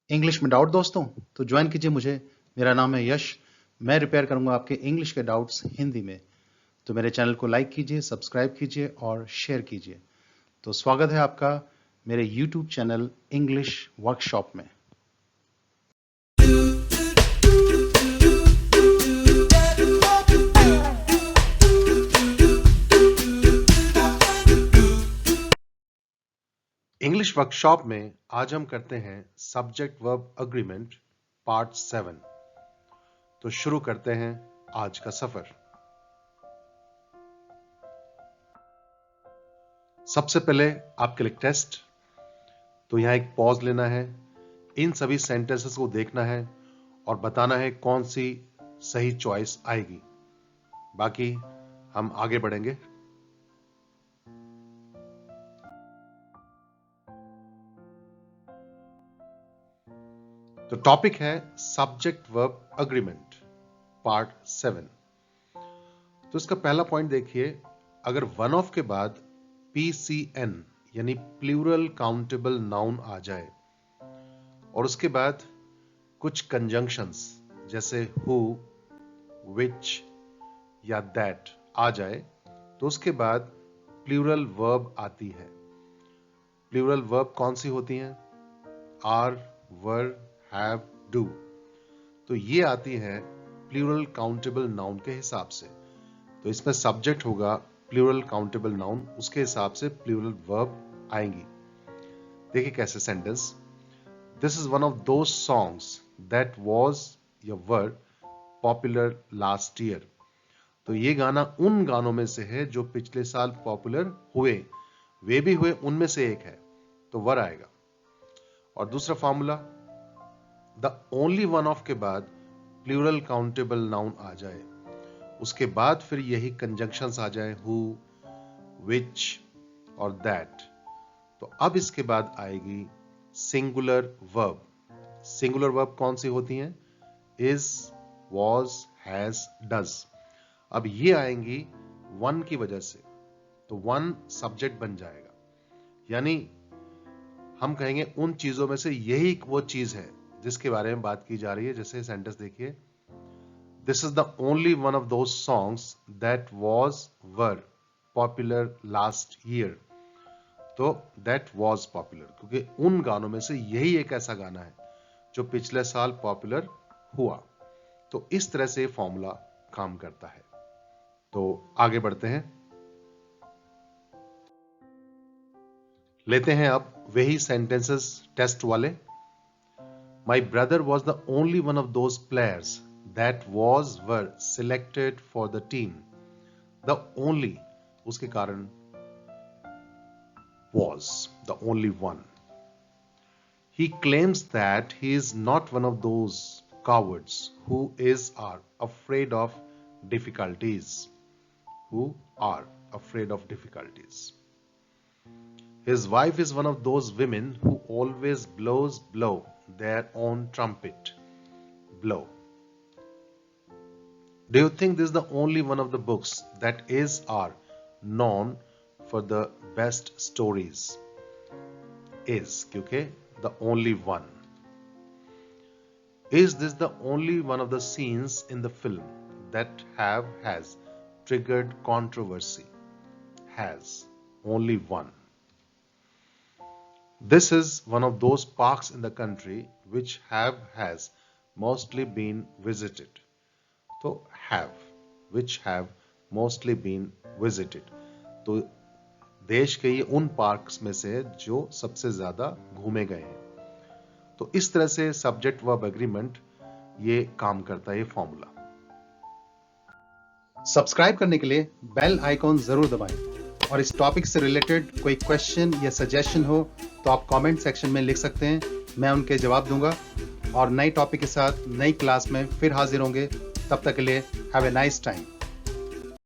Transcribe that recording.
English में doubt दोस्तों तो ज्वाइन कीजिए मुझे। मेरा नाम है यश। मैं रिपेयर करूंगा आपके इंग्लिश के डाउट्स हिंदी में। तो मेरे चैनल को लाइक कीजिए, सब्सक्राइब कीजिए और शेयर कीजिए। तो स्वागत है आपका मेरे YouTube चैनल इंग्लिश वर्कशॉप में। इंग्लिश वर्कशॉप में आज हम करते हैं सब्जेक्ट वर्ब अग्रीमेंट पार्ट 7। तो शुरू करते हैं आज का सफर। सबसे पहले आपके लिए टेस्ट। तो यहां एक पॉज लेना है, इन सभी सेंटेंसेस को देखना है और बताना है कौन सी सही चॉइस आएगी। बाकी हम आगे बढ़ेंगे। तो टॉपिक है सब्जेक्ट वर्ब अग्रीमेंट पार्ट 7। तो इसका पहला पॉइंट देखिए, अगर वन ऑफ के बाद PCN यानी प्लूरल काउंटेबल नाउन आ जाए और उसके बाद कुछ कंजंक्शंस जैसे हु, विच या दैट आ जाए तो उसके बाद प्लूरल वर्ब आती है। प्लूरल वर्ब कौन सी होती हैं? Are, were, have, do. तो ये आती है प्लूरल काउंटेबल नाउन के हिसाब से। तो इसमें सब्जेक्ट होगा प्लूरल काउंटेबल नाउन, उसके हिसाब से प्लूरल वर्ब आएंगी। देखिए कैसे sentence. This is one of those songs that was या वर पॉपुलर लास्ट ईयर। तो ये गाना उन गानों में से है जो पिछले साल पॉपुलर हुए। वे भी हुए उनमें से एक है, तो वर आएगा। और दूसरा formula, the only one of के बाद प्लूरल काउंटेबल नाउन आ जाए, उसके बाद फिर यही कंजंक्शंस आ जाए हु, विच और दैट। तो अब इसके बाद आएगी सिंगुलर वर्ब। सिंगुलर वर्ब कौन सी होती हैं? Is, was, has, does. अब ये आएंगी वन की वजह से, तो वन सब्जेक्ट बन जाएगा। यानी हम कहेंगे उन चीजों में से यही वो चीज है जिसके बारे में बात की जा रही है। जैसे सेंटेंस देखिए, this is the only one of those songs that was were popular last year. तो दैट वाज पॉपुलर क्योंकि उन गानों में से यही एक ऐसा गाना है जो पिछले साल पॉपुलर हुआ। तो इस तरह से फॉर्मूला काम करता है। तो आगे बढ़ते हैं, लेते हैं अब वही सेंटेंसेस टेस्ट वाले। My brother was the only one of those players that were selected for the team. The only, उसके कारण was, the only one. He claims that he is not one of those cowards who are afraid of difficulties. Who are afraid of difficulties. His wife is one of those women who always blow their own trumpet. Blow. Do you think this is the only one of the books that are known for the best stories? Is, क्योंकि the only one. Is this the only one of the scenes in the film that has triggered controversy? Has. Only one. This is one of those parks in the country which has mostly been visited. तो which have mostly been visited. तो देश के ये उन parks में से जो सबसे ज्यादा घूमे गए हैं। तो इस तरह से सब्जेक्ट वर्ब एग्रीमेंट ये काम करता है, ये फॉर्मूला। सब्सक्राइब करने के लिए बेल आइकॉन जरूर दबाएं और इस टॉपिक से रिलेटेड कोई क्वेश्चन या सजेशन हो तो आप कमेंट सेक्शन में लिख सकते हैं, मैं उनके जवाब दूंगा। और नई टॉपिक के साथ नई क्लास में फिर हाजिर होंगे। तब तक के लिए हैव ए नाइस टाइम।